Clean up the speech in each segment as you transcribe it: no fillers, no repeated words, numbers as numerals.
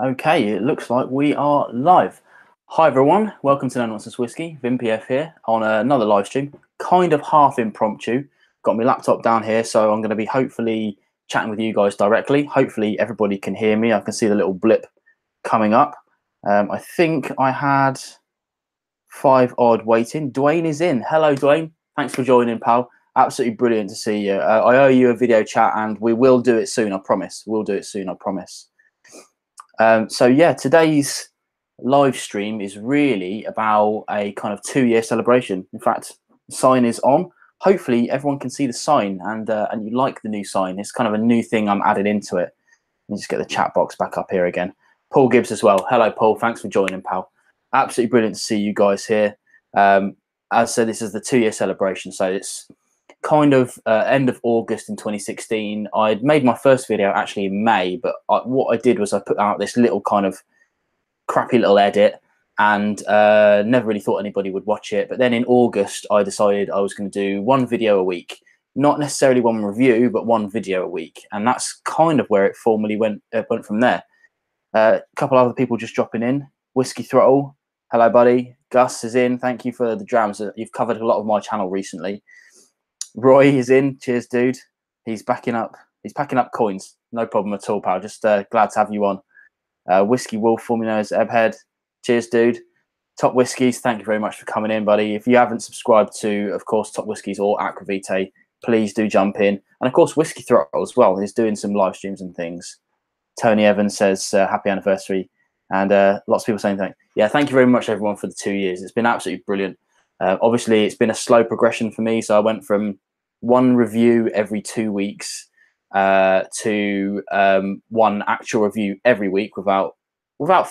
Okay, it looks like we are live. Hi everyone, welcome to Nonsense Whisky. VimPF here on another live stream, kind of half impromptu. Got my laptop down here, so I'm going to be hopefully chatting with you guys directly. Hopefully everybody can hear me. I can see the little blip coming up. I think I had 5 odd waiting. Dwayne is in. Hello, Dwayne. Thanks for joining, pal. Absolutely brilliant to see you. I owe you a video chat, and we will do it soon. I promise. We'll do it soon. I promise. So yeah, today's live stream is really about a kind of 2-year celebration. In fact, the sign is on. Hopefully everyone can see the sign and you like the new sign. It's kind of a new thing I'm adding into it. Let me just get the chat box back up here again. Paul Gibbs as well. Hello, Paul. Thanks for joining, pal. Absolutely brilliant to see you guys here. As I said, this is the 2-year celebration, so it's kind of end of August in 2016. I'd made my first video actually in May, but what I did was I put out this little kind of crappy little edit and never really thought anybody would watch it. But then in August, I decided I was going to do 1 video a week, not necessarily 1 review, but 1 video a week. And that's kind of where it formally went from there. A couple other people just dropping in. Whiskey Throttle, hello, buddy. Gus is in. Thank you for the drams. You've covered a lot of my channel recently. Roy is in. Cheers, dude. He's backing up. He's packing up coins. No problem at all, pal. Just glad to have you on. Whiskey Wolf, formerly known as Ebhead. Cheers, dude. Top Whiskies, thank you very much for coming in, buddy. If you haven't subscribed to, of course, Top Whiskies or Aquavitae, please do jump in. And, of course, Whiskey Throttle as well. He's doing some live streams and things. Tony Evans says, happy anniversary. And lots of people saying thanks. Yeah, thank you very much, everyone, for the 2 years. It's been absolutely brilliant. Obviously, it's been a slow progression for me. So I went from 1 review every 2 weeks to 1 actual review every week without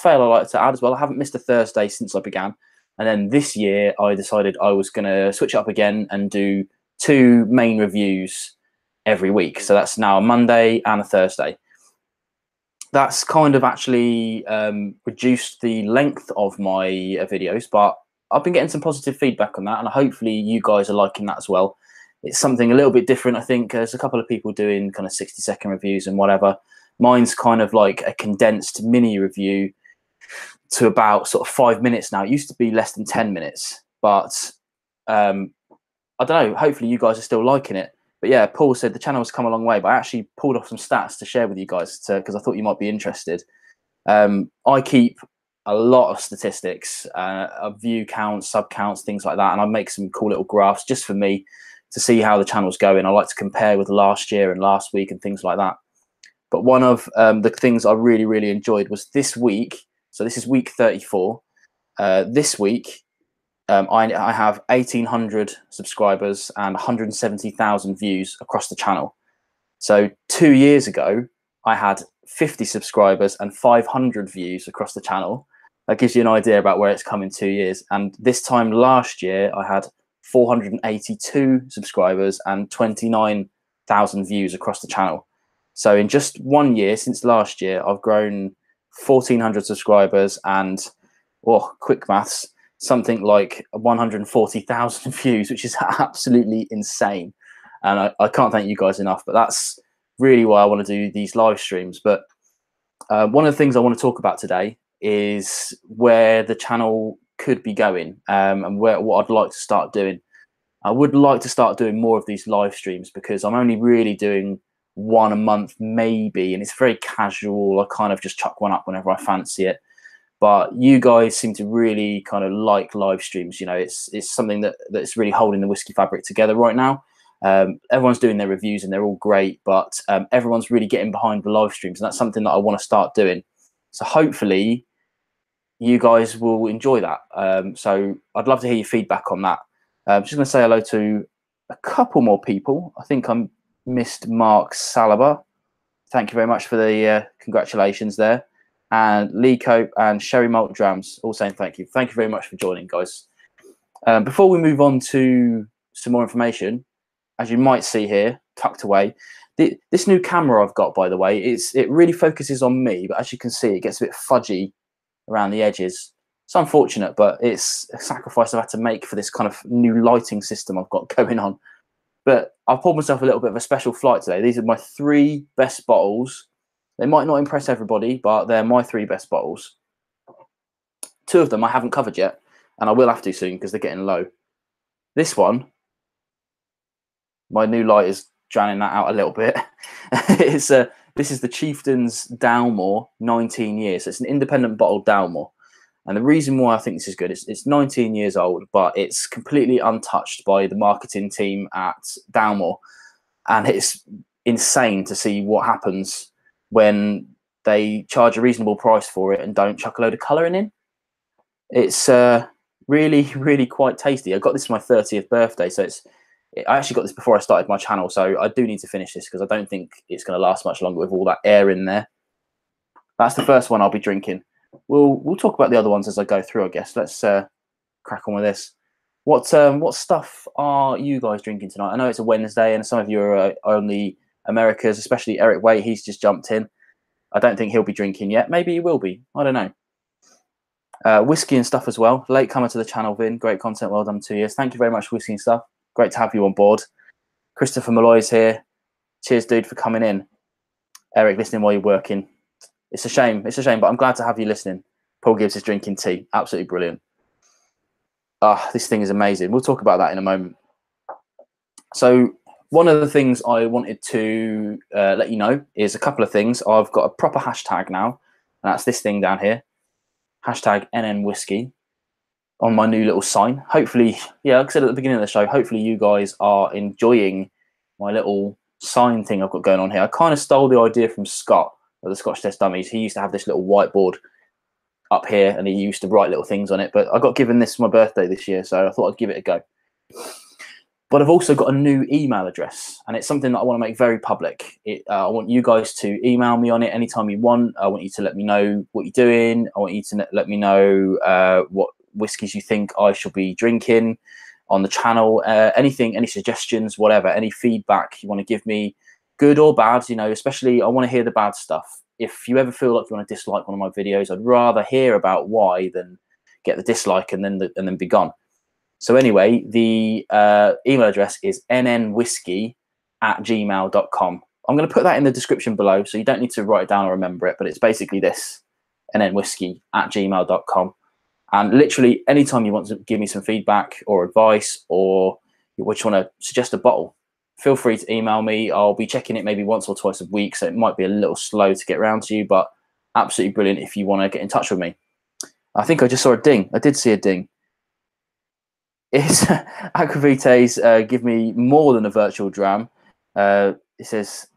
fail. I like to add as well. I haven't missed a Thursday since I began. And then this year, I decided I was going to switch up again and do 2 main reviews every week. So that's now a Monday and a Thursday. That's kind of actually reduced the length of my videos, but I've been getting some positive feedback on that, and hopefully you guys are liking that as well. It's something a little bit different. I think there's a couple of people doing kind of 60-second reviews and whatever. Mine's kind of like a condensed mini review to about sort of 5 minutes now. It used to be less than 10 minutes, but I don't know. Hopefully you guys are still liking it. But yeah, Paul said the channel has come a long way, but I actually pulled off some stats to share with you guys because I thought you might be interested. I keep a lot of statistics, of view counts, sub counts, things like that, and I make some cool little graphs just for me to see how the channel's going. I like to compare with last year and last week and things like that. But one of the things I really, really enjoyed was this week. So this is week 34. This week, I have 1,800 subscribers and 170,000 views across the channel. So 2 years ago, I had 50 subscribers and 500 views across the channel. That gives you an idea about where it's come in 2 years. And this time last year, I had 482 subscribers and 29,000 views across the channel. So in just 1 year since last year, I've grown 1,400 subscribers and, quick maths, something like 140,000 views, which is absolutely insane. And I can't thank you guys enough, but that's really why I want to do these live streams. But one of the things I want to talk about today is where the channel could be going, and what I'd like to start doing. I would like to start doing more of these live streams because I'm only really doing 1 a month maybe, and it's very casual. I kind of just chuck one up whenever I fancy it. But you guys seem to really kind of like live streams. You know, it's something that's really holding the whiskey fabric together right now. Everyone's doing their reviews and they're all great, but everyone's really getting behind the live streams, and that's something that I want to start doing. So hopefully you guys will enjoy that. So I'd love to hear your feedback on that. I'm just going to say hello to a couple more people. I think I missed Mark Salaba. Thank you very much for the congratulations there. And Lee Cope and Sherry Malt Drams all saying thank you. Thank you very much for joining, guys. Before we move on to some more information, as you might see here, tucked away, this new camera I've got, by the way, it really focuses on me, but as you can see, it gets a bit fudgy around the edges. It's unfortunate, but it's a sacrifice I've had to make for this kind of new lighting system I've got going on. But I've pulled myself a little bit of a special flight today. These are my 3 best bottles They might not impress everybody, but they're my 3 best bottles. 2 of them I haven't covered yet, and I will have to soon because they're getting low. This one, my new light is drowning that out a little bit. This is the Chieftains Dalmore 19 years. So it's an independent bottled Dalmore. And the reason why I think this is good, it's 19 years old, but it's completely untouched by the marketing team at Dalmore. And it's insane to see what happens when they charge a reasonable price for it and don't chuck a load of colouring in. It's really, really quite tasty. I got this for my 30th birthday, so I actually got this before I started my channel, so I do need to finish this because I don't think it's going to last much longer with all that air in there. That's the first one I'll be drinking. We'll talk about the other ones as I go through, I guess. Let's crack on with this. What stuff are you guys drinking tonight? I know it's a Wednesday, and some of you are only Americas, especially Eric Waite. He's just jumped in. I don't think he'll be drinking yet. Maybe he will be. I don't know. Whiskey and stuff as well. Late comer to the channel, Vin. Great content. Well done, 2 years. Thank you very much for whiskey and stuff. Great to have you on board. Christopher Malloy's here. Cheers, dude, for coming in. Eric, listening while you're working. It's a shame. It's a shame, but I'm glad to have you listening. Paul Gibbs is drinking tea. Absolutely brilliant. This thing is amazing. We'll talk about that in a moment. So one of the things I wanted to let you know is a couple of things. I've got a proper hashtag now, and that's this thing down here. Hashtag NN Whisky on my new little sign. Hopefully, yeah, like I said at the beginning of the show, hopefully you guys are enjoying my little sign thing I've got going on here. I kind of stole the idea from Scott of the Scotch Test Dummies. He used to have this little whiteboard up here and he used to write little things on it, but I got given this for my birthday this year, so I thought I'd give it a go. But I've also got a new email address, and it's something that I want to make very public. I want you guys to email me on it anytime you want. I want you to let me know what you're doing. I want you to let me know what whiskies you think I should be drinking on the channel. Anything, any suggestions, whatever, any feedback you want to give me, good or bad, you know, especially I want to hear the bad stuff. If you ever feel like you want to dislike one of my videos, I'd rather hear about why than get the dislike and then be gone. So anyway, the email address is nnwhisky@gmail.com. I'm going to put that in the description below, so you don't need to write it down or remember it, but it's basically this, nnwhisky@gmail.com. And literally, anytime you want to give me some feedback or advice, or you just want to suggest a bottle, feel free to email me. I'll be checking it maybe once or twice a week, so it might be a little slow to get around to you, but absolutely brilliant if you want to get in touch with me. I think I just saw a ding. I did see a ding. It's Aquavite's give me more than a virtual dram. It says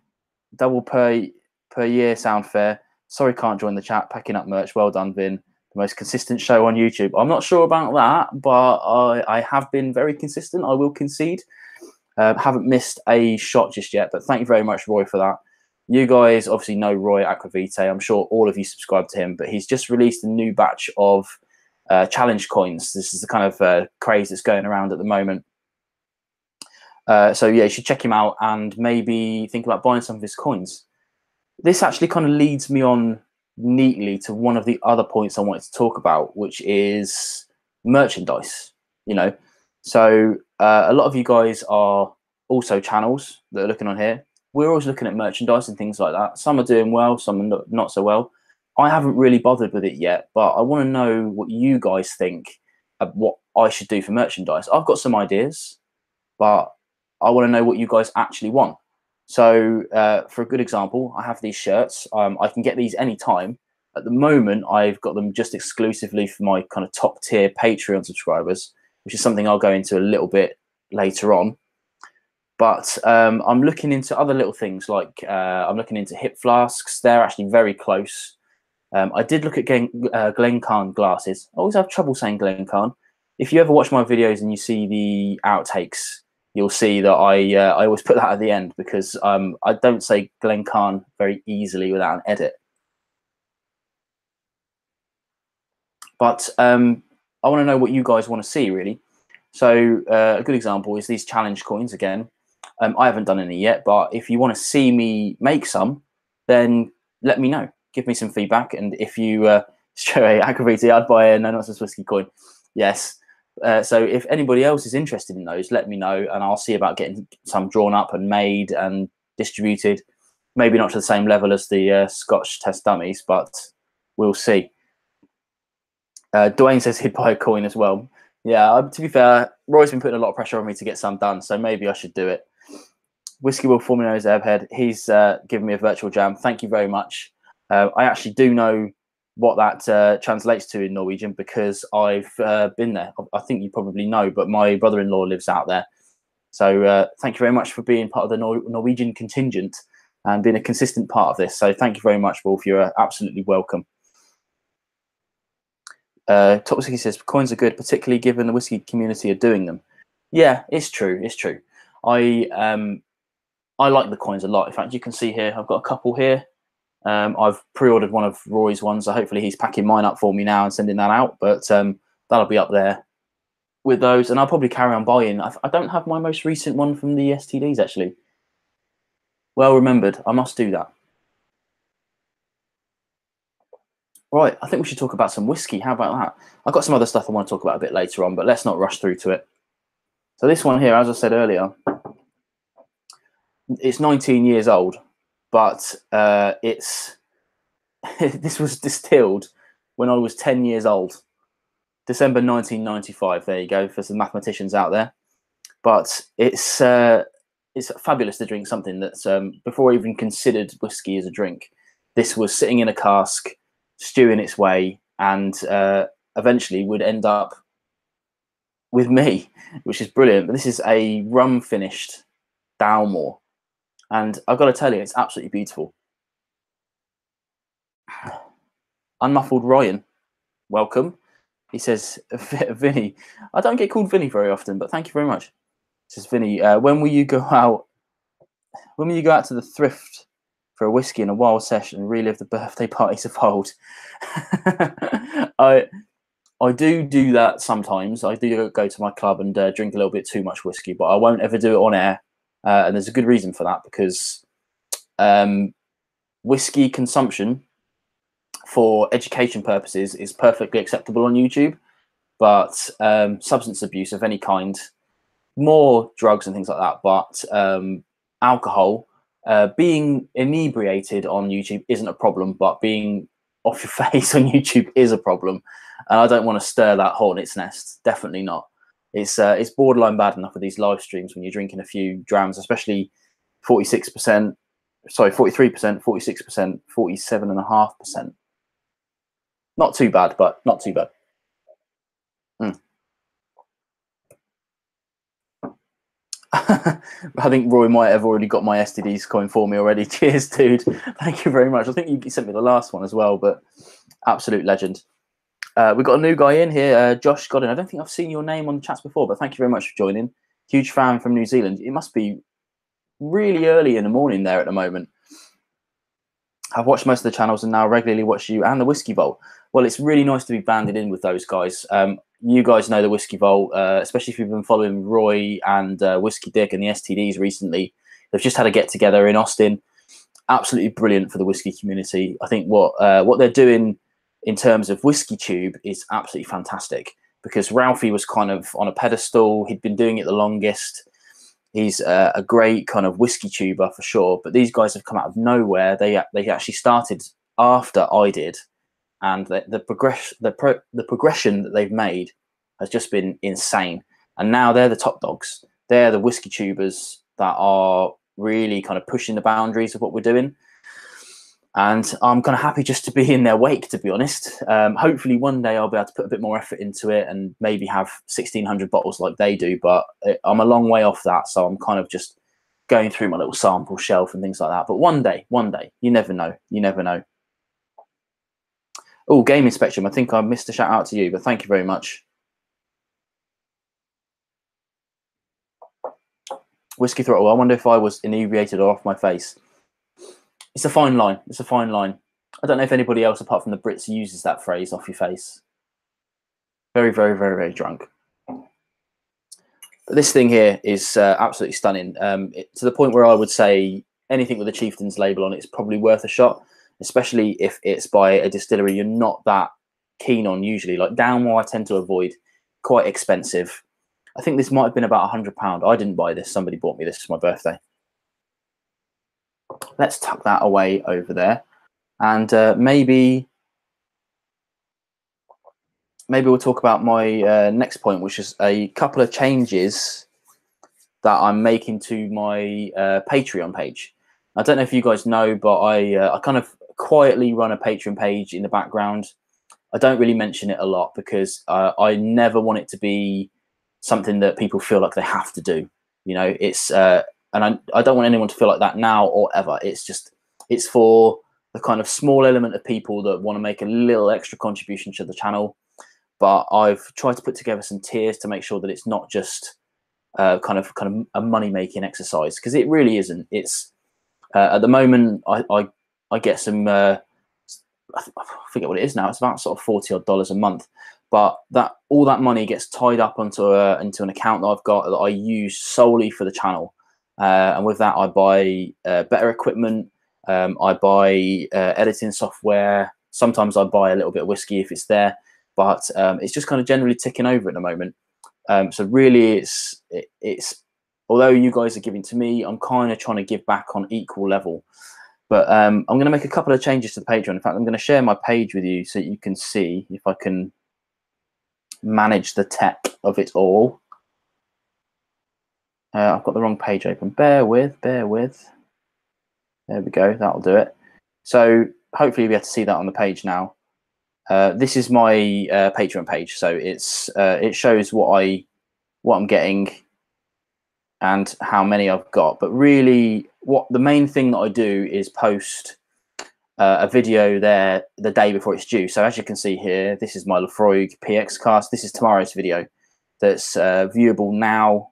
double per year sound fair. Sorry, can't join the chat. Packing up merch. Well done, Vin. The most consistent show on YouTube. I'm not sure about that, but I have been very consistent. I will concede. Haven't missed a shot just yet, but thank you very much, Roy, for that. You guys obviously know Roy Aquavite. I'm sure all of you subscribe to him, but he's just released a new batch of challenge coins. This is the kind of craze that's going around at the moment. So yeah, you should check him out and maybe think about buying some of his coins. This actually kind of leads me on neatly to one of the other points I wanted to talk about, which is merchandise. You know, so a lot of you guys are also channels that are looking on here. We're always looking at merchandise and things like that. Some are doing well, some are not so well. I haven't really bothered with it yet, but I want to know what you guys think of what I should do for merchandise. I've got some ideas, but I want to know what you guys actually want. So for a good example, I have these shirts. I can get these anytime. At the moment, I've got them just exclusively for my kind of top tier Patreon subscribers, which is something I'll go into a little bit later on. But I'm looking into other little things, like I'm looking into hip flasks. They're actually very close. I did look at Glencairn glasses. I always have trouble saying Glencairn. If you ever watch my videos and you see the outtakes, you'll see that I always put that at the end because I don't say Glencairn very easily without an edit. But I want to know what you guys want to see, really. So a good example is these challenge coins again. I haven't done any yet, but if you want to see me make some, then let me know. Give me some feedback. And if you show a Aquavite, I'd buy a Nonsense Whisky coin. Yes. So if anybody else is interested in those, let me know, and I'll see about getting some drawn up and made and distributed. Maybe not to the same level as the Scotch test dummies, but we'll see. Dwayne says he'd buy a coin as well. Yeah, to be fair, Roy's been putting a lot of pressure on me to get some done, so maybe I should do it. Whiskey Will Formula knows Airhead. He's given me a virtual jam. Thank you very much. I actually do know what that translates to in Norwegian because I've been there. I think you probably know, but my brother-in-law lives out there. So thank you very much for being part of the Norwegian contingent and being a consistent part of this. So thank you very much, Wolf. You're absolutely welcome. Top Whiskey says coins are good, particularly given the whiskey community are doing them. Yeah, it's true. It's true. I like the coins a lot. In fact, you can see here, I've got a couple here. I've pre-ordered one of Roy's ones, so hopefully he's packing mine up for me now and sending that out. But that'll be up there with those, and I'll probably carry on buying. I don't have my most recent one from the STDs, actually. Well remembered. I must do that. Right, I think we should talk about some whiskey. How about that? I've got some other stuff I want to talk about a bit later on, but let's not rush through to it. So this one here, as I said earlier, it's 19 years old, but it's this was distilled when I was 10 years old. December 1995. There you go for some mathematicians out there. But it's fabulous to drink something that's before I even considered whiskey as a drink. This was sitting in a cask, stewing its way, and eventually would end up with me, which is brilliant. But this is a rum finished Dalmore, and I've got to tell you, it's absolutely beautiful. Unmuffled Ryan, welcome. He says, Vinny, I don't get called Vinny very often, but thank you very much. He says, Vinny, when will you go out? When will you go out to the thrift for a whiskey and a wild session and relive the birthday parties of old? I do that sometimes. I do go to my club and drink a little bit too much whiskey, but I won't ever do it on air. And there's a good reason for that, because whiskey consumption for education purposes is perfectly acceptable on YouTube, but substance abuse of any kind, more drugs and things like that, but alcohol, being inebriated on YouTube isn't a problem, but being off your face on YouTube is a problem. And I don't want to stir that hornet's nest. Definitely not. It's borderline bad enough with these live streams when you're drinking a few drams, especially 46%, sorry, 43%, 46%, 47.5%. Not too bad, but not too bad. I think Roy might have already got my STDs coin for me already. Cheers, dude. Thank you very much. I think you sent me the last one as well, but absolute legend. We've got a new guy in here, Josh Godin. I don't think I've seen your name on the chats before, but thank you very much for joining. Huge fan from New Zealand. It must be really early in the morning there at the moment. I've watched most of the channels and now regularly watch you and the Whiskey Vault. Well, it's really nice to be banded in with those guys. You guys know the Whiskey Vault, especially if you've been following Roy and Whiskey Dick and the STDs recently. They've just had a get-together in Austin. Absolutely brilliant for the whiskey community. I think what they're doing in terms of Whiskey Tube is absolutely fantastic, because Ralphie was kind of on a pedestal. He'd been doing it the longest. He's a great kind of whiskey tuber for sure, but these guys have come out of nowhere. They actually started after I did, and the progression that they've made has just been insane. And now they're the top dogs. They're the whiskey tubers that are really kind of pushing the boundaries of what we're doing. And I'm kind of happy just to be in their wake, to be honest. Hopefully one day I'll be able to put a bit more effort into it and maybe have 1,600 bottles like they do. But I'm a long way off that. So I'm kind of just going through my little sample shelf and things like that. But one day, you never know. You never know. Oh, Gaming Spectrum. I think I missed a shout out to you, but thank you very much. Whiskey Throttle. I wonder if I was inebriated or off my face. It's a fine line. It's a fine line. I don't know if anybody else apart from the Brits uses that phrase, off your face. Very, very, very, very drunk. But this thing here is absolutely stunning. To the point where I would say anything with a Chieftains label on it is probably worth a shot, especially if it's by a distillery you're not that keen on usually. Like Dalmore I tend to avoid, quite expensive. I think this might have been about £100. I didn't buy this. Somebody bought me this for my birthday. let's tuck that away over there, and maybe we'll talk about my next point, which is a couple of changes that I'm making to my Patreon page. I don't know if you guys know, but I kind of quietly run a Patreon page in the background. I don't really mention it a lot because I never want it to be something that people feel like they have to do. You know, it's and I don't want anyone to feel like that now or ever. It's for the kind of small element of people that want to make a little extra contribution to the channel. But I've tried to put together some tiers to make sure that it's not just kind of a money making exercise, because it really isn't. It's at the moment I get some I forget what it is now. It's about sort of $40 odd a month, but all that money gets tied up into an account that I've got that I use solely for the channel, and with that I buy better equipment. I buy editing software. Sometimes I buy a little bit of whiskey if it's there, but it's just kind of generally ticking over at the moment. So really, it's although you guys are giving to me, I'm kind of trying to give back on equal level. But I'm going to make a couple of changes to the Patreon. In fact, I'm going to share my page with you so you can see if I can manage the tech of it all. I've got the wrong page open. Bear with. There we go. That'll do it. So hopefully you'll be able to see that on the page now. This is my Patreon page. So it shows what I'm getting and how many I've got. But really, what the main thing that I do is post a video there the day before it's due. So as you can see here, this is my Lafroig PX cast. This is tomorrow's video that's viewable now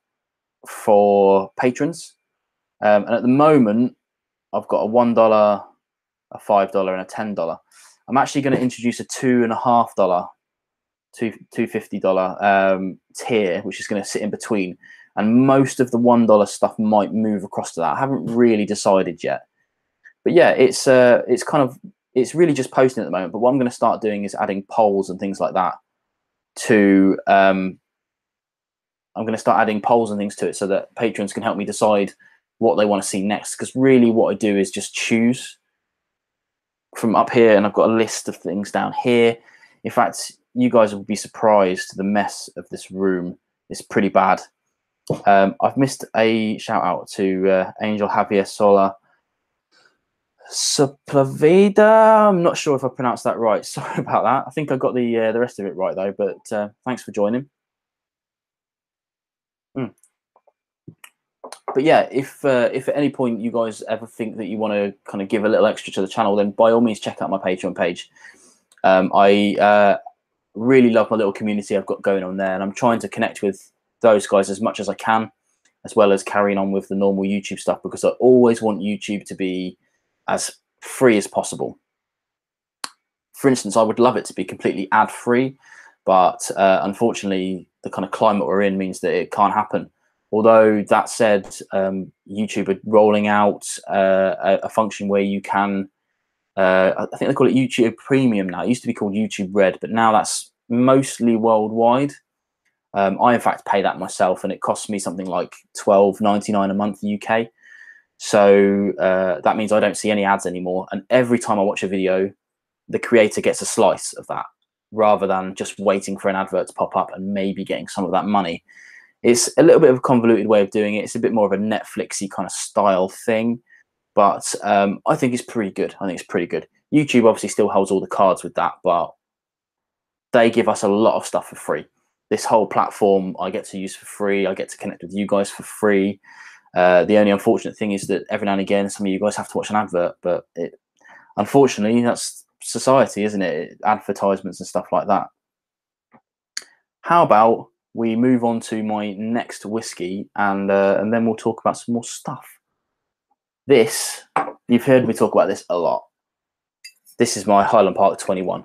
for patrons. And at the moment, I've got a $1, a $5, and a $10. I'm actually going to introduce a $2.50, $2.50 tier, which is going to sit in between. And most of the $1 stuff might move across to that. I haven't really decided yet. But yeah, it's really just posting at the moment. But what I'm going to start doing is adding polls and things like that to I'm going to start adding polls and things to it so that patrons can help me decide what they want to see next. Because really what I do is just choose from up here, and I've got a list of things down here. In fact, you guys will be surprised the mess of this room. It's pretty bad. I've missed a shout out to Angel Javier Sola Suplavida. I'm not sure if I pronounced that right. Sorry about that. I think I got the rest of it right though. But thanks for joining. But yeah, if at any point you guys ever think that you want to kind of give a little extra to the channel, then by all means check out my Patreon page. I really love my little community I've got going on there, and I'm trying to connect with those guys as much as I can, as well as carrying on with the normal YouTube stuff, because I always want YouTube to be as free as possible. For instance, I would love it to be completely ad-free, but unfortunately the kind of climate we're in means that it can't happen. Although that said, YouTube are rolling out a function where you can, I think they call it YouTube Premium now. It used to be called YouTube Red, but now that's mostly worldwide. I in fact pay that myself, and it costs me something like $12.99 a month UK. So that means I don't see any ads anymore, and every time I watch a video, the creator gets a slice of that, rather than just waiting for an advert to pop up and maybe getting some of that money. It's a little bit of a convoluted way of doing it. It's a bit more of a Netflixy kind of style thing, but I think it's pretty good. I think it's pretty good. YouTube obviously still holds all the cards with that, but they give us a lot of stuff for free. This whole platform I get to use for free. I get to connect with you guys for free. The only unfortunate thing is that every now and again, some of you guys have to watch an advert, but unfortunately, that's society, isn't it? Advertisements and stuff like that. How about we move on to my next whiskey, and then we'll talk about some more stuff. This, you've heard me talk about this a lot. This is my Highland Park 21.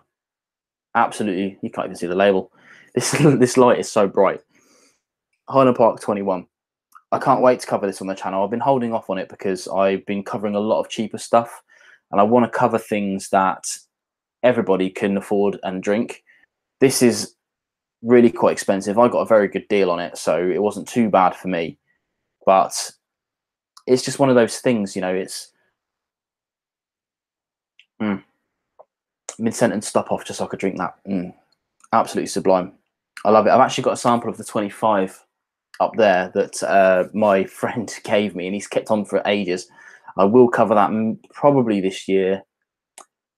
Absolutely, you can't even see the label. This light is so bright. Highland Park 21. I can't wait to cover this on the channel. I've been holding off on it because I've been covering a lot of cheaper stuff, and I want to cover things that everybody can afford and drink. This is really quite expensive. I got a very good deal on it, so it wasn't too bad for me. But it's just one of those things, you know. mid-sentence stop off just so I could drink that. Absolutely sublime. I love it. I've actually got a sample of the 25 up there that my friend gave me, and he's kept on for ages. I will cover that probably this year.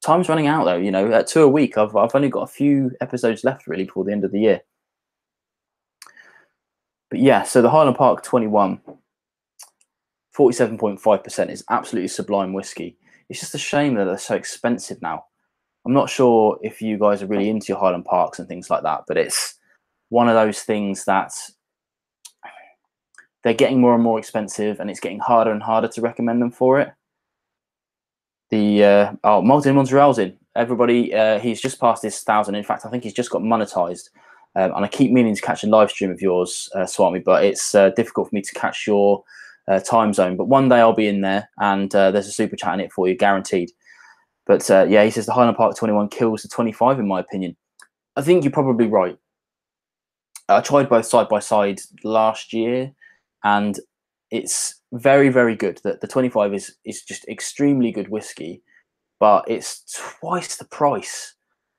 Time's running out though, you know, at 2 a week. I've only got a few episodes left really before the end of the year. But yeah, so the Highland Park 21, 47.5% is absolutely sublime whiskey. It's just a shame that they're so expensive now. I'm not sure if you guys are really into your Highland Parks and things like that, but it's one of those things that they're getting more and more expensive, and it's getting harder and harder to recommend them for it. The Martin Montreal's in. Everybody, he's just passed his 1,000. In fact, I think he's just got monetized. And I keep meaning to catch a live stream of yours, Swami, but it's difficult for me to catch your time zone. But one day I'll be in there, and there's a super chat in it for you, guaranteed. But yeah, he says the Highland Park 21 kills the 25, in my opinion. I think you're probably right. I tried both side by side last year, and it's very, very good. The 25 is just extremely good whiskey, but it's twice the price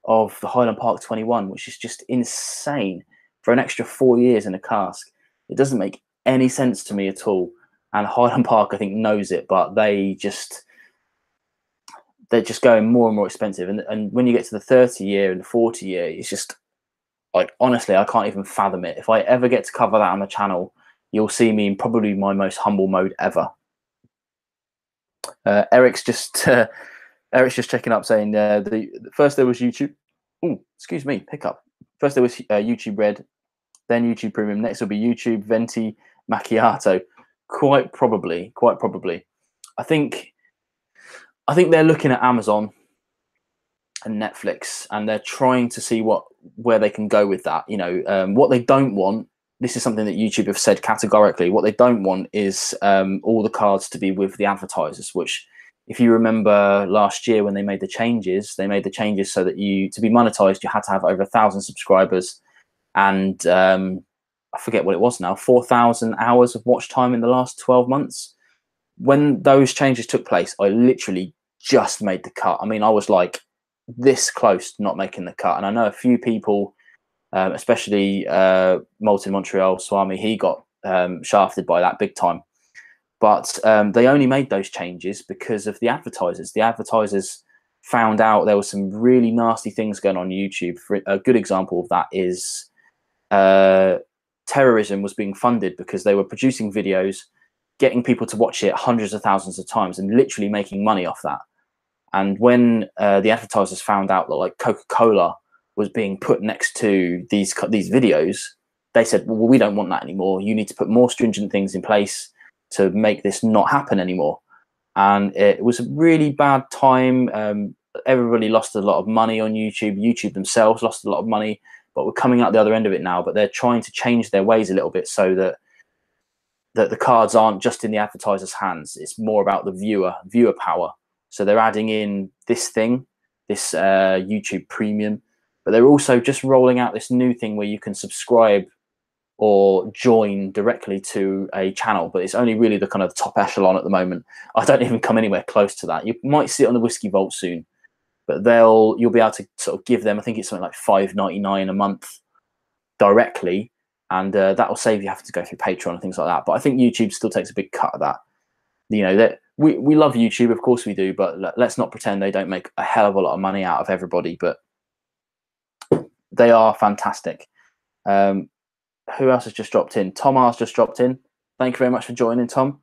of the Highland Park 21, which is just insane for an extra 4 years in a cask. It doesn't make any sense to me at all. And Highland Park, I think, knows it, but they're just going more and more expensive. And when you get to the 30 year and the 40 year, it's just like, honestly, I can't even fathom it. If I ever get to cover that on the channel, you'll see me in probably my most humble mode ever. Eric's just checking up, saying the first there was YouTube. Oh, excuse me, hiccup. First there was YouTube Red, then YouTube Premium. Next will be YouTube Venti Macchiato. Quite probably. I think they're looking at Amazon and Netflix, and they're trying to see where they can go with that. You know, what they don't want. This is something that YouTube have said categorically. What they don't want is all the cards to be with the advertisers, which, if you remember last year when they made the changes so that to be monetized, you had to have over 1,000 subscribers and I forget what it was now, 4,000 hours of watch time in the last 12 months. When those changes took place, I literally just made the cut. I mean, I was like this close to not making the cut. And I know a few people, especially Molten Montreal, Swami, he got shafted by that big time. But they only made those changes because of the advertisers. The advertisers found out there were some really nasty things going on YouTube. A good example of that is terrorism was being funded because they were producing videos, getting people to watch it hundreds of thousands of times and literally making money off that. And when the advertisers found out that like Coca-Cola was being put next to these videos, they said, well, we don't want that anymore. You need to put more stringent things in place to make this not happen anymore. And it was a really bad time. Everybody lost a lot of money on YouTube. YouTube themselves lost a lot of money, but we're coming out the other end of it now. But they're trying to change their ways a little bit so that the cards aren't just in the advertiser's hands. It's more about the viewer power. So they're adding in this YouTube Premium, but they're also just rolling out this new thing where you can subscribe or join directly to a channel, but it's only really the kind of top echelon at the moment. I don't even come anywhere close to that. You might see it on the Whiskey Vault soon, but you'll be able to sort of give them, I think it's something like $5.99 a month directly, and that will save you having to go through Patreon and things like that. But I think YouTube still takes a big cut of that. You know, that we love YouTube, of course we do, but let's not pretend they don't make a hell of a lot of money out of everybody. But they are fantastic. Who else has just dropped in? Tom R's just dropped in. Thank you very much for joining, Tom.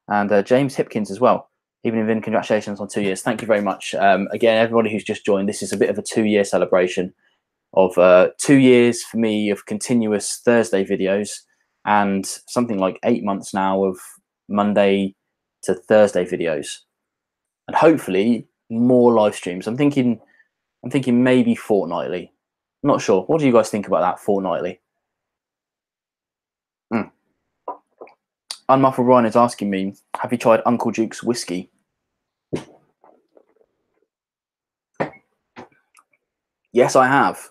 And James Hipkins as well. Evening, Vin, congratulations on 2 years. Thank you very much. Again, everybody who's just joined, this is a bit of a 2-year celebration of 2 years for me of continuous Thursday videos and something like 8 months now of Monday to Thursday videos. And hopefully more live streams. I'm thinking maybe fortnightly. I'm not sure. What do you guys think about that, fortnightly? Unmuffled Ryan is asking me, have you tried Uncle Duke's whiskey? Yes, I have.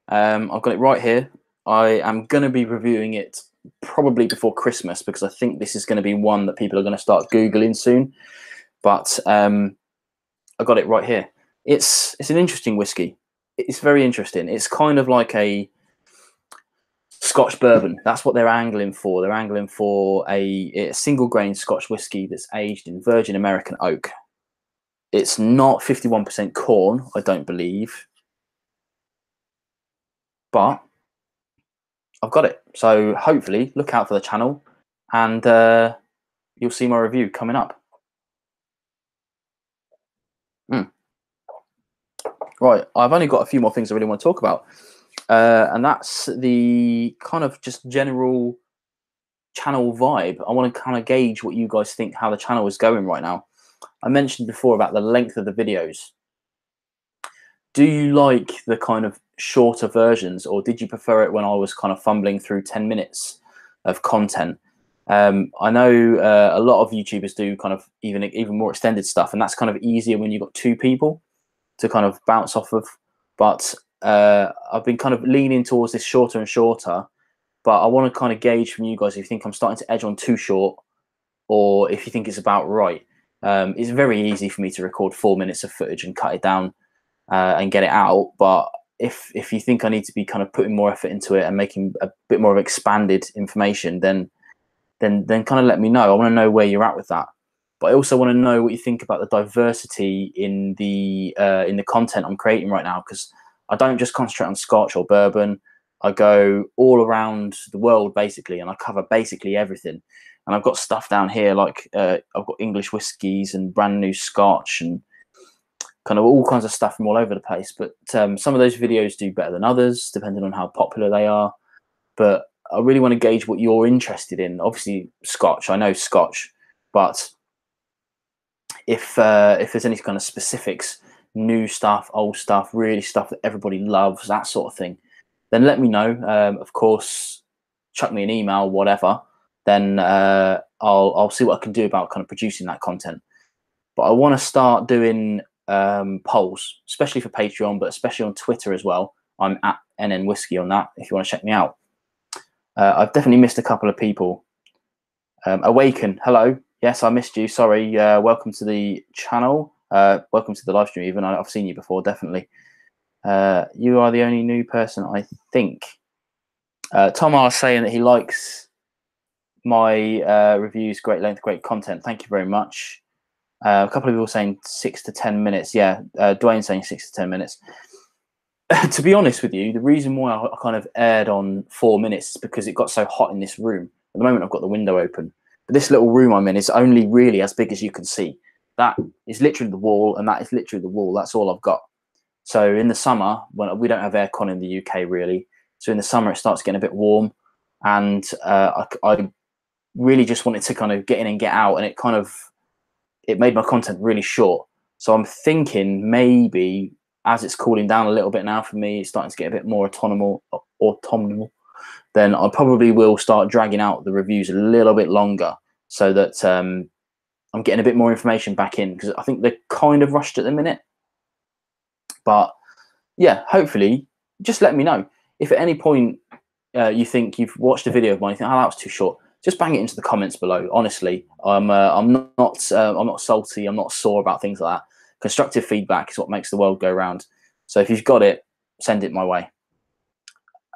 I've got it right here. I am going to be reviewing it probably before Christmas because I think this is going to be one that people are going to start Googling soon. But I got it right here. It's an interesting whiskey. It's very interesting. It's kind of like a Scotch bourbon. That's what they're angling for. They're angling for a single grain Scotch whiskey that's aged in virgin American oak. It's not 51% corn, I don't believe, but I've got it. So hopefully look out for the channel, and you'll see my review coming up. Right, I've only got a few more things I really want to talk about, and that's the kind of just general channel vibe. I want to kind of gauge what you guys think, how the channel is going right now. I mentioned before about the length of the videos. Do you like the kind of shorter versions, or did you prefer it when I was kind of fumbling through 10 minutes of content? I know a lot of YouTubers do kind of even more extended stuff, and that's kind of easier when you've got two people to kind of bounce off of. But I've been kind of leaning towards this shorter and shorter, but I want to kind of gauge from you guys if you think I'm starting to edge on too short, or if you think it's about right. It's very easy for me to record 4 minutes of footage and cut it down and get it out, but if you think I need to be kind of putting more effort into it and making a bit more of expanded information, then kind of let me know. I want to know where you're at with that. But I also want to know what you think about the diversity in the content I'm creating right now, because I don't just concentrate on Scotch or bourbon. I go all around the world basically, and I cover basically everything. And I've got stuff down here like I've got English whiskies and brand new Scotch and kind of all kinds of stuff from all over the place. But some of those videos do better than others, depending on how popular they are. But I really want to gauge what you're interested in. Obviously, Scotch. I know Scotch, but if there's any kind of specifics, new stuff, old stuff, really stuff that everybody loves, that sort of thing, then let me know. Of course, chuck me an email, whatever. Then I'll see what I can do about kind of producing that content. But I want to start doing polls, especially for Patreon, but especially on Twitter as well. I'm at NN Whisky on that if you want to check me out. I've definitely missed a couple of people. Awaken, hello. Yes, I missed you. Sorry. Welcome to the channel. Welcome to the live stream. Even I've seen you before, definitely. You are the only new person, I think. Tom R saying that he likes my reviews. Great length, great content. Thank you very much. A couple of people saying 6 to 10 minutes. Yeah, Dwayne saying 6 to 10 minutes. To be honest with you, the reason why I kind of aired on 4 minutes is because it got so hot in this room. At the moment, I've got the window open. But this little room I'm in is only really as big as you can see. That is literally the wall, and that is literally the wall. That's all I've got. So in the summer, when we don't have aircon in the UK really, so in the summer it starts getting a bit warm, and I really just wanted to kind of get in and get out, and it made my content really short. So I'm thinking maybe as it's cooling down a little bit now for me, it's starting to get a bit more autumnal, then I probably will start dragging out the reviews a little bit longer, so that I'm getting a bit more information back in, because I think they're kind of rushed at the minute. But yeah, hopefully, just let me know if at any point you think you've watched a video of mine, you think, oh, that was too short. Just bang it into the comments below. Honestly, I'm not salty. I'm not sore about things like that. Constructive feedback is what makes the world go round. So if you've got it, send it my way.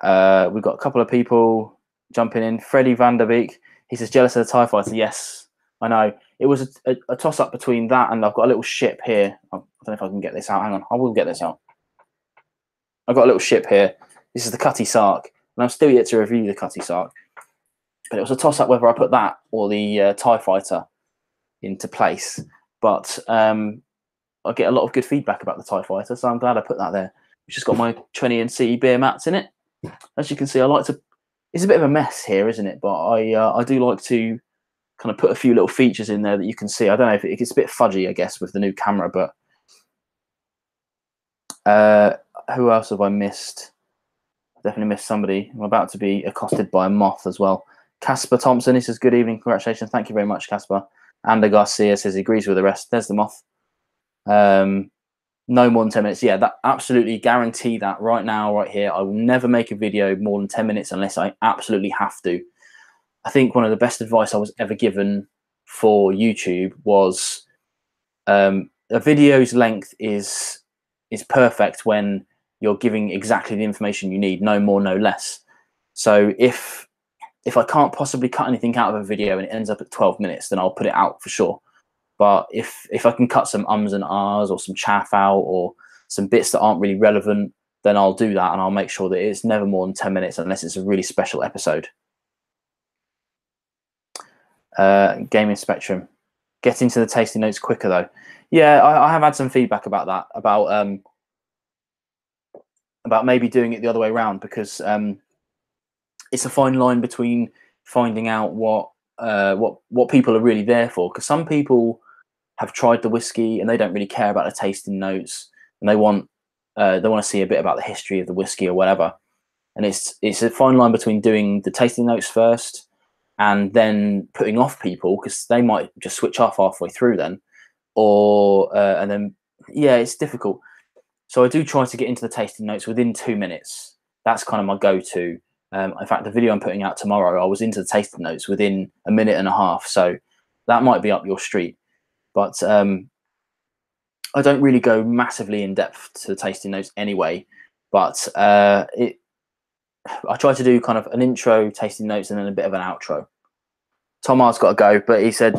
We've got a couple of people jumping in. Freddie Vanderbeek, he says, jealous of the TIE Fighter. Yes, I know. It was a toss-up between that and I've got a little ship here. I don't know if I can get this out. Hang on, I will get this out. I've got a little ship here. This is the Cutty Sark, and I'm still yet to review the Cutty Sark. But it was a toss-up whether I put that or the TIE Fighter into place. But I get a lot of good feedback about the TIE Fighter, so I'm glad I put that there. It's just got my 20 and CE beer mats in it. As you can see, I like to... It's a bit of a mess here, isn't it? But I do like to kind of put a few little features in there that you can see. I don't know if it's a bit fudgy, I guess, with the new camera, but... who else have I missed? I definitely missed somebody. I'm about to be accosted by a moth as well. Casper Thompson, he says, good evening, congratulations. Thank you very much, Casper. Ander Garcia says he agrees with the rest. There's the moth. No more than 10 minutes. Yeah, that absolutely guarantee that right now, right here. I will never make a video more than 10 minutes unless I absolutely have to. I think one of the best advice I was ever given for YouTube was a video's length is is perfect when you're giving exactly the information you need, no more, no less. So if I can't possibly cut anything out of a video and it ends up at 12 minutes, then I'll put it out for sure. But if I can cut some ums and ahs or some chaff out or some bits that aren't really relevant, then I'll do that, and I'll make sure that it's never more than 10 minutes unless it's a really special episode. Gaming Spectrum. Get into the tasting notes quicker, though. Yeah, I have had some feedback about that, about maybe doing it the other way around, because it's a fine line between finding out what people are really there for. Because some people have tried the whiskey and they don't really care about the tasting notes, and they want to see a bit about the history of the whiskey or whatever. And it's a fine line between doing the tasting notes first and then putting off people, because they might just switch off halfway through then, or and then yeah, it's difficult. So I do try to get into the tasting notes within 2 minutes. That's kind of my go-to. In fact, the video I'm putting out tomorrow, I was into the tasting notes within a minute and a half. So that might be up your street. But I don't really go massively in depth to the tasting notes anyway. But I try to do kind of an intro, tasting notes, and then a bit of an outro. Tom R's got to go, but he said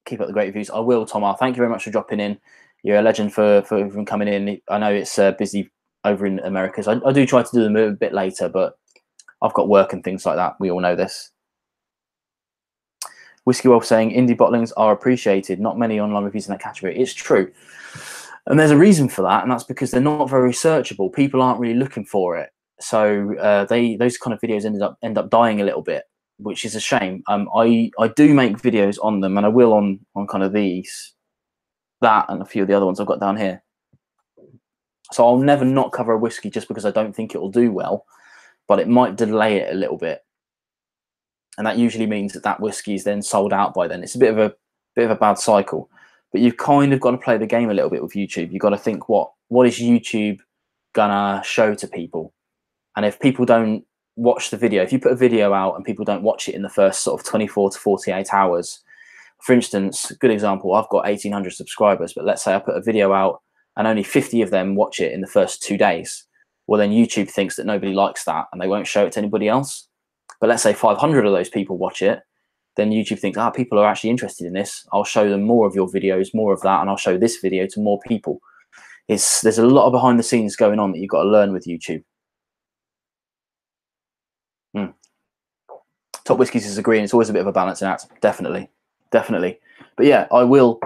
keep up the great reviews. I will, Tom R. Thank you very much for dropping in. You're a legend for coming in. I know it's busy over in America, so I do try to do them a bit later, but I've got work and things like that. We all know this. Whiskey Wolf saying indie bottlings are appreciated. Not many online reviews in that category. It's true, and there's a reason for that, and that's because they're not very searchable. People aren't really looking for it, so those kind of videos end up dying a little bit, which is a shame. I do make videos on them, and I will on kind of that and a few of the other ones I've got down here. So I'll never not cover a whiskey just because I don't think it will do well, but it might delay it a little bit. And that usually means that whiskey is then sold out by then. It's a bit of a bad cycle. But you've kind of got to play the game a little bit with YouTube. You've got to think what is YouTube gonna show to people? And if people don't watch the video, if you put a video out and people don't watch it in the first sort of 24 to 48 hours, for instance, good example, I've got 1,800 subscribers, but let's say I put a video out and only 50 of them watch it in the first 2 days. Well, then YouTube thinks that nobody likes that and they won't show it to anybody else. But let's say 500 of those people watch it, then YouTube thinks, people are actually interested in this. I'll show them more of your videos, more of that, and I'll show this video to more people. There's a lot of behind the scenes going on that you've got to learn with YouTube. Top Whiskies is agreeing. It's always a bit of a balancing act. Definitely. But yeah, I will.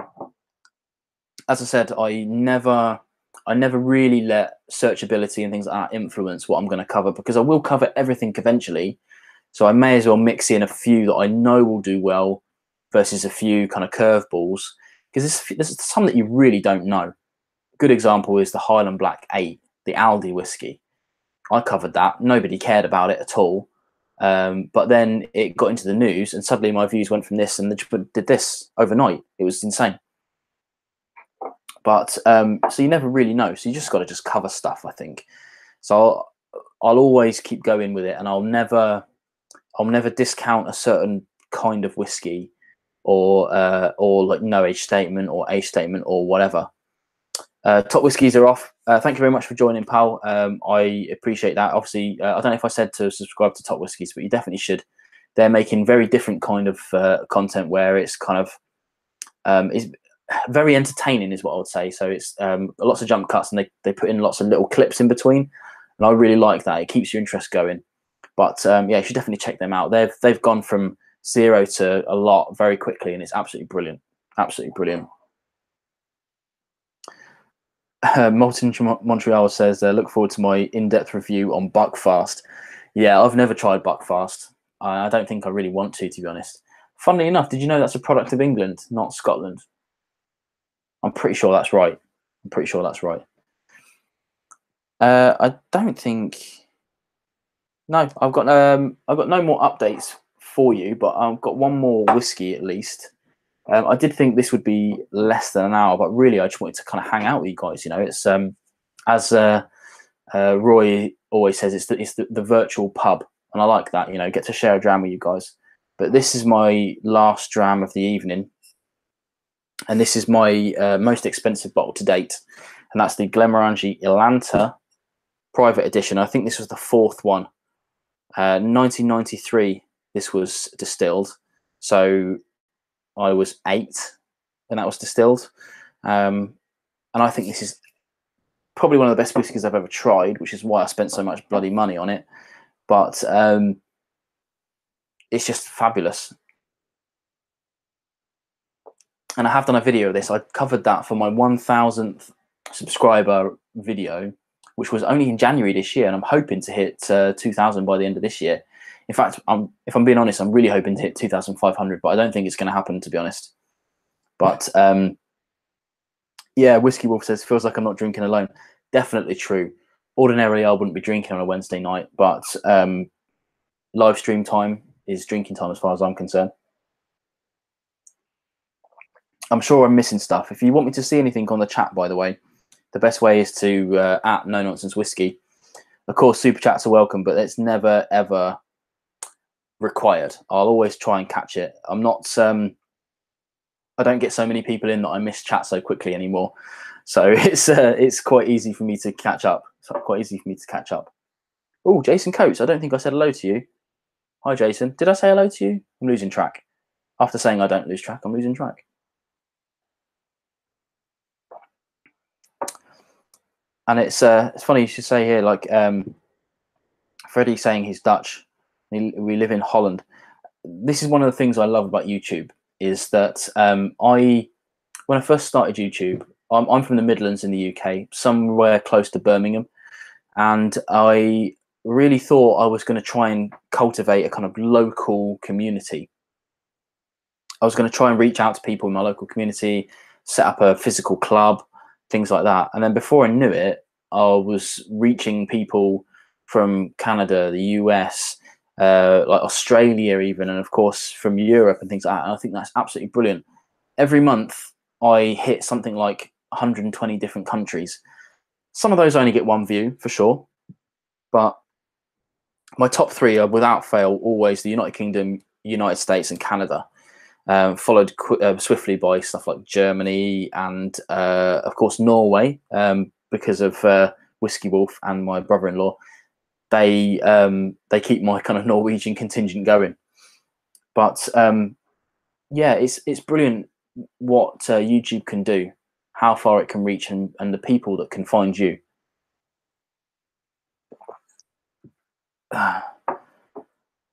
As I said, I never really let searchability and things like that influence what I'm going to cover, because I will cover everything eventually. So I may as well mix in a few that I know will do well versus a few kind of curveballs, because there's some that you really don't know. A good example is the Highland Black 8, the Aldi whiskey. I covered that. Nobody cared about it at all. But then it got into the news and suddenly my views went from this and did this overnight. It was insane. But so you never really know. So you just got to just cover stuff, I think. So I'll always keep going with it, and I'll never discount a certain kind of whiskey or like no age statement or age statement or whatever. Top Whiskies are off. Thank you very much for joining, pal. I appreciate that. Obviously, I don't know if I said to subscribe to Top Whiskies, but you definitely should. They're making very different kind of content where it's kind of is very entertaining, is what I would say. So it's lots of jump cuts, and they put in lots of little clips in between, and I really like that. It keeps your interest going. But yeah, you should definitely check them out. They've gone from 0 to a lot very quickly, and it's absolutely brilliant. Absolutely brilliant. Molten Montreal says, look forward to my in-depth review on Buckfast. Yeah, I've never tried Buckfast. I don't think I really want to be honest. Funnily enough, did you know that's a product of England, not Scotland? I'm pretty sure that's right. I don't think. No, I've got no more updates for you, but I've got one more whiskey at least. I did think this would be less than an hour, but really I just wanted to kind of hang out with you guys. You know, it's as Roy always says, it's the virtual pub, and I like that. You know, get to share a dram with you guys. But this is my last dram of the evening, and this is my most expensive bottle to date. and that's the Glenmorangie Ealanta private edition. I think this was the fourth one. 1993, this was distilled. So I was 8 when that was distilled. And I think this is probably one of the best whiskies I've ever tried, which is why I spent so much bloody money on it. But it's just fabulous. And I have done a video of this. I covered that for my 1,000th subscriber video, which was only in January this year, and I'm hoping to hit 2,000 by the end of this year. In fact, if I'm being honest, I'm really hoping to hit 2,500, but I don't think it's going to happen, to be honest. But yeah, Whiskey Wolf says, feels like I'm not drinking alone. Definitely true. Ordinarily, I wouldn't be drinking on a Wednesday night, but live stream time is drinking time as far as I'm concerned. I'm sure I'm missing stuff. If you want me to see anything on the chat, by the way, the best way is to at No Nonsense Whisky. Of course, super chats are welcome, but it's never ever required. I'll always try and catch it. I'm not. I don't get so many people in that I miss chat so quickly anymore. So it's quite easy for me to catch up. Oh, Jason Coates. I don't think I said hello to you. Hi, Jason. Did I say hello to you? I'm losing track. After saying I don't lose track, I'm losing track. And it's funny you should say here, like Freddie saying he's Dutch. We live in Holland. This is one of the things I love about YouTube, is that when I first started YouTube, I'm from the Midlands in the UK, somewhere close to Birmingham, and I really thought I was going to try and cultivate a kind of local community. I was going to try and reach out to people in my local community, set up a physical club, things like that. And then before I knew it, I was reaching people from Canada, the US, like Australia even, and of course from Europe and things like that. And I think that's absolutely brilliant. Every month I hit something like 120 different countries. Some of those only get one view for sure, but my top 3 are without fail always the United Kingdom, United States and Canada, followed swiftly by stuff like Germany and of course Norway, because of Whiskey Wolf and my brother-in-law. They keep my kind of Norwegian contingent going. But yeah, it's brilliant what YouTube can do, how far it can reach, and the people that can find you.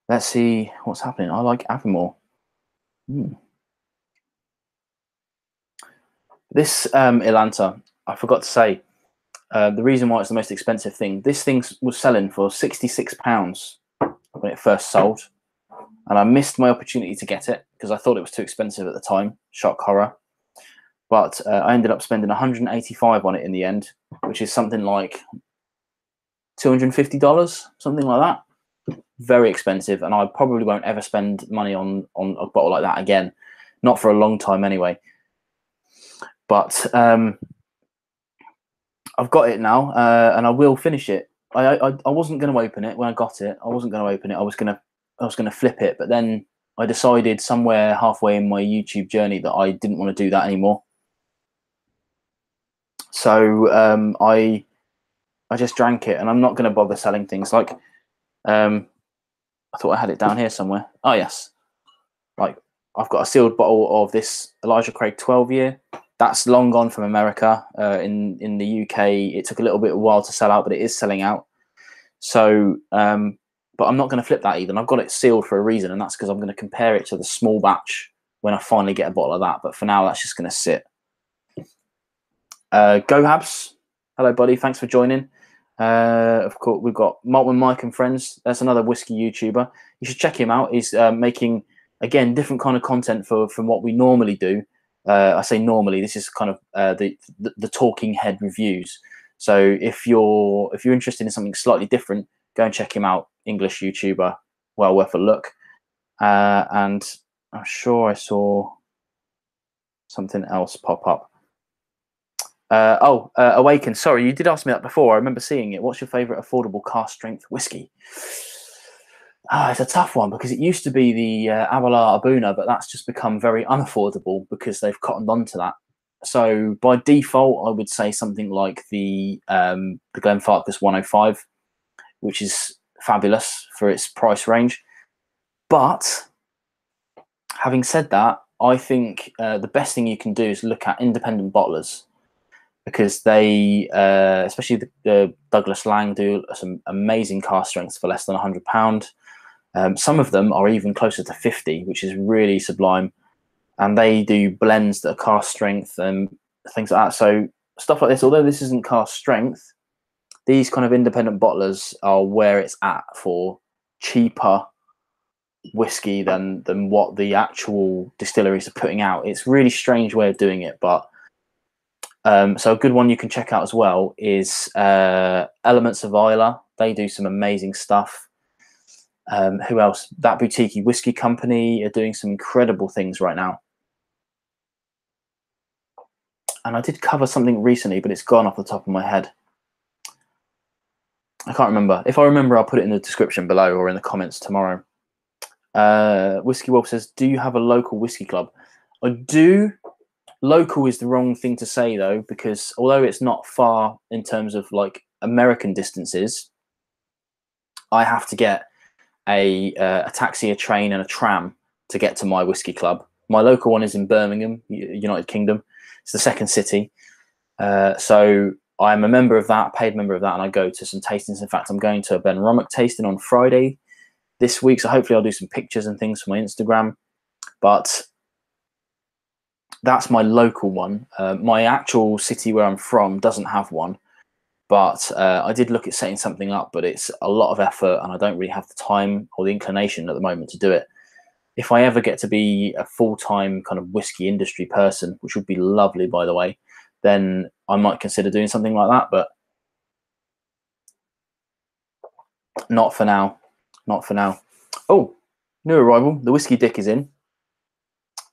Let's see what's happening. I like Avamore. This Ealanta, I forgot to say, the reason why it's the most expensive thing, this thing was selling for £66 when it first sold, and I missed my opportunity to get it because I thought it was too expensive at the time. Shock horror. But I ended up spending $185 on it in the end, which is something like $250, something like that. Very expensive, and I probably won't ever spend money on a bottle like that again, not for a long time anyway. But I've got it now, and I will finish it. I wasn't going to open it when I got it. I wasn't going to open it. I was going to flip it, but then I decided somewhere halfway in my YouTube journey that I didn't want to do that anymore. So I just drank it, and I'm not going to bother selling things. Like I thought I had it down here somewhere. Oh yes, like I've got a sealed bottle of this Elijah Craig 12-year. That's long gone from America. In the UK, it took a little bit of a while to sell out, but it is selling out. So, but I'm not going to flip that either. And I've got it sealed for a reason, and that's because I'm going to compare it to the small batch when I finally get a bottle of that. But for now, that's just going to sit. Go Habs, hello buddy, thanks for joining. Of course, we've got Maltman Mike and Friends. That's another whiskey YouTuber. You should check him out. He's making, again, different kind of content from what we normally do. I say normally. This is kind of the talking head reviews. So if you're interested in something slightly different, go and check him out. English YouTuber, well worth a look. And I'm sure I saw something else pop up. Awaken. Sorry, you did ask me that before. I remember seeing it. What's your favourite affordable cask strength whiskey? It's a tough one because it used to be the Abelard Abuna, but that's just become very unaffordable because they've cottoned on to that. So by default, I would say something like the Glenfarclas 105, which is fabulous for its price range. But having said that, I think the best thing you can do is look at independent bottlers, because they, especially the Douglas Lang, do some amazing cask strengths for less than £100. Some of them are even closer to 50, which is really sublime. And they do blends that are cask strength and things like that. So stuff like this, although this isn't cask strength, these kind of independent bottlers are where it's at for cheaper whiskey than what the actual distilleries are putting out. It's a really strange way of doing it, but so a good one you can check out as well is Elements of Islay. They do some amazing stuff. Who else? That Boutique Whiskey Company are doing some incredible things right now. And I did cover something recently, but it's gone off the top of my head. I can't remember. If I remember, I'll put it in the description below or in the comments tomorrow. Whiskey Wolf says, do you have a local whiskey club? I do. Local is the wrong thing to say, though, because although it's not far in terms of like American distances, I have to get a taxi, a train, and a tram to get to my whiskey club. My local one is in Birmingham, United Kingdom. It's the second city. So I'm a member of that, paid member of that, and I go to some tastings. In fact, I'm going to a Ben Romach tasting on Friday this week, so hopefully I'll do some pictures and things for my Instagram. But that's my local one. My actual city where I'm from doesn't have one, but I did look at setting something up, but it's a lot of effort and I don't really have the time or the inclination at the moment to do it. If I ever get to be a full-time kind of whiskey industry person, which would be lovely, by the way, then I might consider doing something like that, but not for now. Not for now. Oh, new arrival. The Whiskey Dick is in.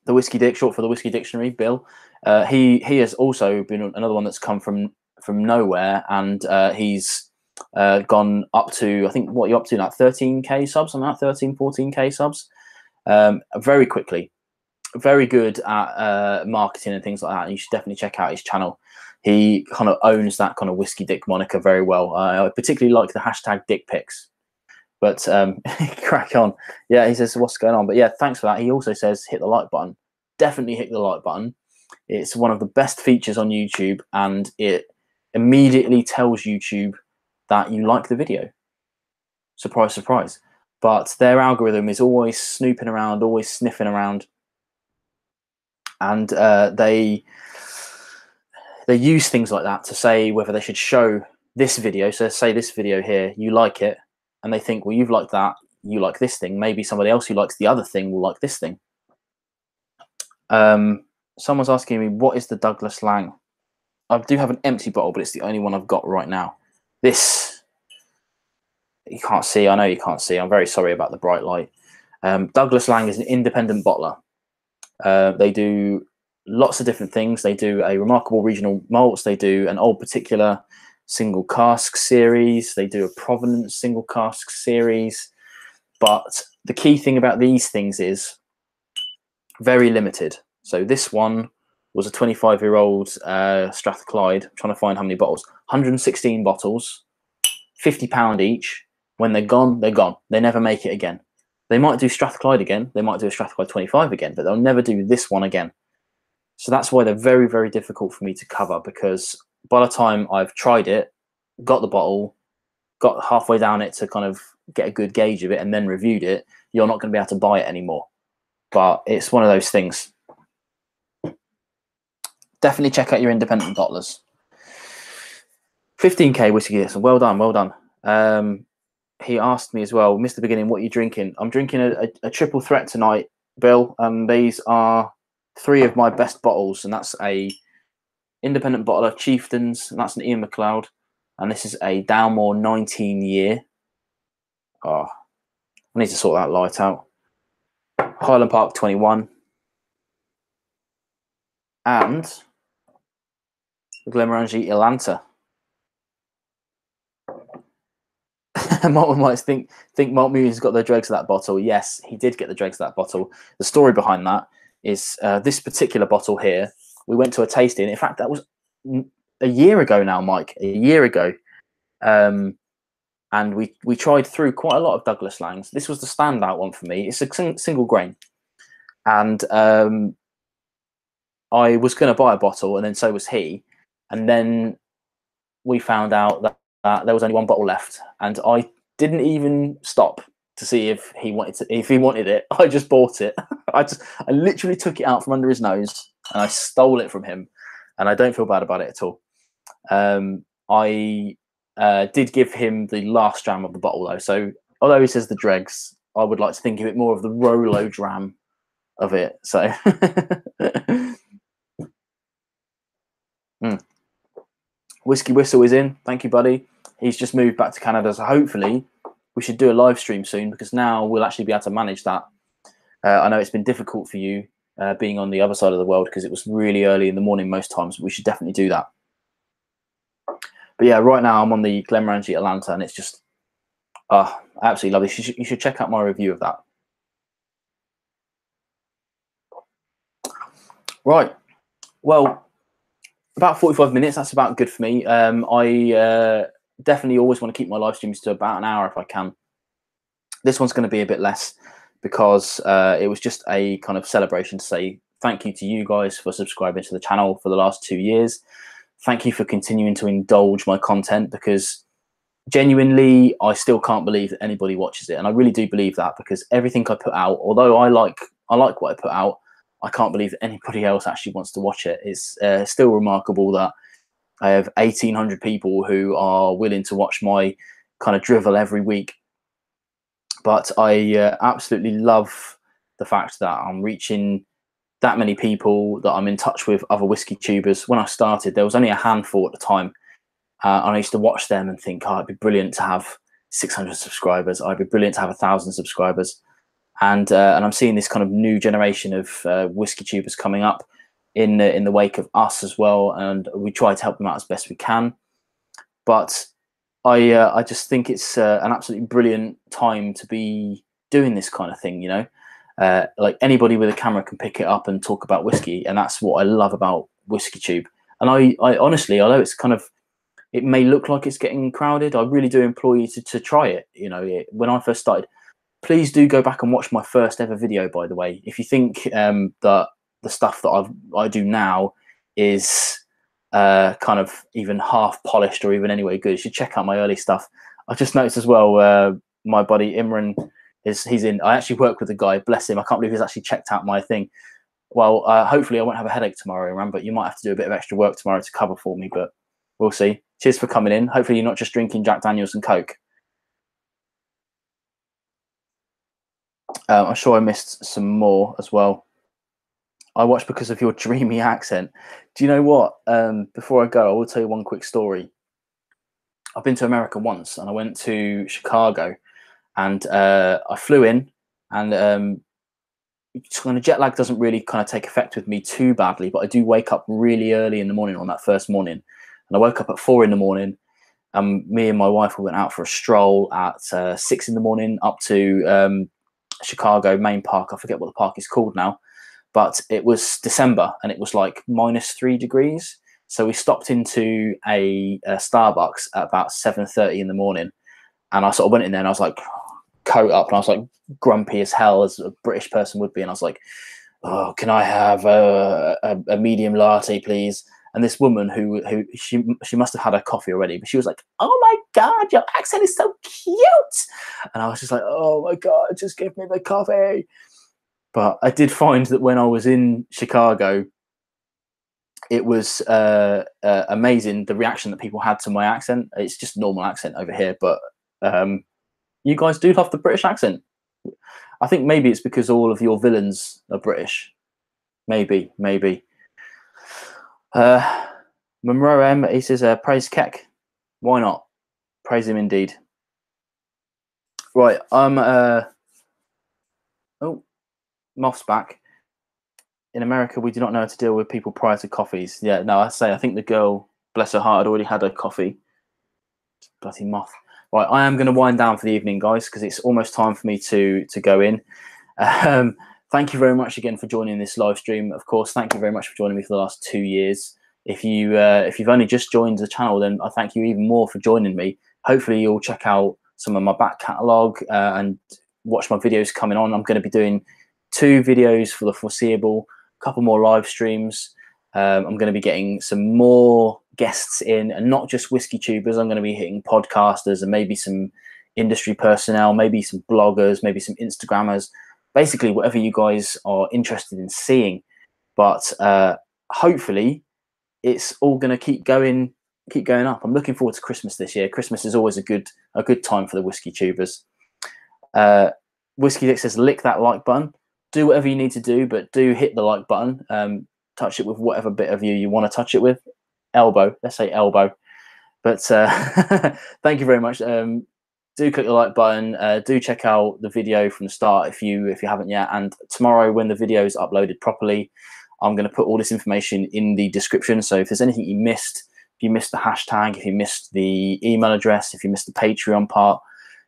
The Whiskey Dick, short for the Whiskey Dictionary, Bill. He has also been another one that's come from nowhere, and he's gone up to, I think, what you're up to now, 13k subs, something like 13, 14k subs, very quickly. Very good at marketing and things like that. And you should definitely check out his channel. He kind of owns that kind of Whiskey Dick moniker very well. I particularly like the hashtag dick pics. But crack on. Yeah, he says, what's going on? But yeah, thanks for that. He also says, hit the like button. Definitely hit the like button. It's one of the best features on YouTube, and it immediately tells YouTube that you like the video. Surprise, surprise. But their algorithm is always snooping around, always sniffing around. And they use things like that to say whether they should show this video. So say this video here, you like it, and they think, well, you've liked that, you like this thing. Maybe somebody else who likes the other thing will like this thing. Someone's asking me, what is the Douglas Lang? I do have an empty bottle, but it's the only one I've got right now. This, you can't see. I know you can't see. I'm very sorry about the bright light. Douglas Lang is an independent bottler. They do lots of different things. They do a remarkable regional malts. They do an old particular single cask series. They do a provenance single cask series. But the key thing about these things is very limited. So this one was a 25-year-old Strathclyde. I'm trying to find how many bottles. 116 bottles, £50 each. When they're gone, they're gone. They never make it again. They might do Strathclyde again. They might do a Strathclyde 25 again, but they'll never do this one again. So that's why they're very, very difficult for me to cover, because by the time I've tried it, got the bottle, got halfway down it to kind of get a good gauge of it, and then reviewed it, you're not going to be able to buy it anymore. But it's one of those things. Definitely check out your independent bottlers. 15k whiskey. Yes, well done, well done. He asked me as well, missed the beginning, what are you drinking? I'm drinking a triple threat tonight, Bill, and these are 3 of my best bottles, and that's a independent bottler, Chieftains, and that's an Ian McLeod, and this is a Dalmore 19-year. Oh, I need to sort that light out. Highland Park 21, and the Glenmorangie Ealanta. Martin might think Mark Muson's got the dregs of that bottle. Yes, he did get the dregs of that bottle. The story behind that is this particular bottle here we went to a tasting. In fact, that was a year ago now, Mike. A year ago. And we tried through quite a lot of Douglas Langs. This was the standout one for me. It's a single grain. And I was going to buy a bottle, and then so was he. And then we found out that there was only one bottle left, and I didn't even stop to see if he wanted it. I just bought it. I literally took it out from under his nose, and I stole it from him, and I don't feel bad about it at all. I did give him the last dram of the bottle, though. So although he says the dregs, I would like to think of it more of the Rolo dram of it. So Whiskey Whistle is in. Thank you, buddy. He's just moved back to Canada, so hopefully we should do a live stream soon, because now we'll actually be able to manage that. I know it's been difficult for you being on the other side of the world, because it was really early in the morning most times. But we should definitely do that. But yeah, right now I'm on the Glenmorangie Ealanta, and it's just absolutely lovely. You should check out my review of that. Right. Well, about 45 minutes. That's about good for me. I definitely always want to keep my live streams to about an hour if I can. This one's going to be a bit less, because it was just a kind of celebration to say thank you to you guys for subscribing to the channel for the last 2 years. Thank you for continuing to indulge my content, because genuinely, I still can't believe that anybody watches it. And I really do believe that, because everything I put out, although I like what I put out, I can't believe that anybody else actually wants to watch it. It's still remarkable that I have 1,800 people who are willing to watch my kind of drivel every week. But I absolutely love the fact that I'm reaching that many people, that I'm in touch with other whiskey tubers. When I started, there was only a handful at the time. And I used to watch them and think, oh, it'd be brilliant to have 600 subscribers. It'd be brilliant to have 1,000 subscribers. And I'm seeing this kind of new generation of whiskey tubers coming up in the wake of us as well. And we try to help them out as best we can. But I just think it's an absolutely brilliant time to be doing this kind of thing, you know. Like anybody with a camera can pick it up and talk about whiskey, and that's what I love about Whiskey Tube. And I honestly, although it's kind of, it may look like it's getting crowded, I really do implore you to try it. You know, when I first started, please do go back and watch my first ever video, by the way. If you think that the stuff that I do now is kind of even half polished or even anyway good, you should check out my early stuff. I just noticed as well, my buddy Imran, he's in. I actually work with a guy, bless him. I can't believe he's actually checked out my thing. Well, hopefully I won't have a headache tomorrow, Imran, but you might have to do a bit of extra work tomorrow to cover for me, but we'll see. Cheers for coming in. Hopefully you're not just drinking Jack Daniels and Coke. I'm sure I missed some more as well. I watched because of your dreamy accent. Do you know what? Before I go, I will tell you one quick story. I've been to America once, and I went to Chicago, and I flew in, and kind of jet lag doesn't really kind of take effect with me too badly, but I do wake up really early in the morning on that first morning. And I woke up at 4 in the morning. Me and my wife, we went out for a stroll at 6 in the morning up to Chicago main park. I forget what the park is called now, but it was December and it was like -3 degrees. So we stopped into a Starbucks at about 7:30 in the morning, and I sort of went in there and I was like, coat up, and I was like grumpy as hell, as a British person would be, and I was like, oh, can I have a medium latte, please? And this woman who she must have had her coffee already, but she was like, oh my God, your accent is so cute. And I was just like, oh my God, just give me the coffee. But I did find that when I was in Chicago, it was amazing, the reaction that people had to my accent. It's just normal accent over here, but you guys do love the British accent. I think maybe it's because all of your villains are British. Maybe. Monroe M, he says, praise Keck. Why not? Praise him indeed. Right, oh, Moth's back. In America, we do not know how to deal with people prior to coffees. Yeah, no, I think the girl, bless her heart, had already had her coffee. Bloody Moth. Right, I am going to wind down for the evening, guys, because it's almost time for me to go in. Thank thank you very much again for joining this live stream. Of course, thank you very much for joining me for the last 2 years. If you've only just joined the channel, then I thank you even more for joining me. Hopefully you'll check out some of my back catalogue and watch my videos coming on. I'm going to be doing 2 videos for the foreseeable, a couple more live streams. I'm going to be getting some more guests in, and not just whiskey tubers. I'm going to be hitting podcasters and maybe some industry personnel, maybe some bloggers, maybe some Instagrammers, basically whatever you guys are interested in seeing. But hopefully it's all going to keep going up. I'm looking forward to Christmas this year. Christmas is always a good time for the whiskey tubers. Whiskey Dick says, lick that like button. Do whatever you need to do, but do hit the like button. Touch it with whatever bit of you want to touch it with. Elbow, let's say elbow. But thank you very much. Do click the like button. Do check out the video from the start if you haven't yet. And tomorrow, when the video is uploaded properly, I'm going to put all this information in the description. So if there's anything you missed, if you missed the hashtag, if you missed the email address, if you missed the Patreon part,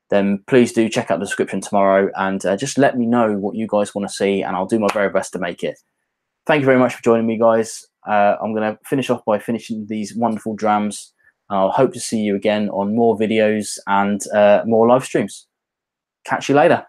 then please do check out the description tomorrow and just let me know what you guys want to see, and I'll do my very best to make it. Thank you very much for joining me, guys. I'm going to finish off by finishing these wonderful drams. I'll hope to see you again on more videos and more live streams. Catch you later.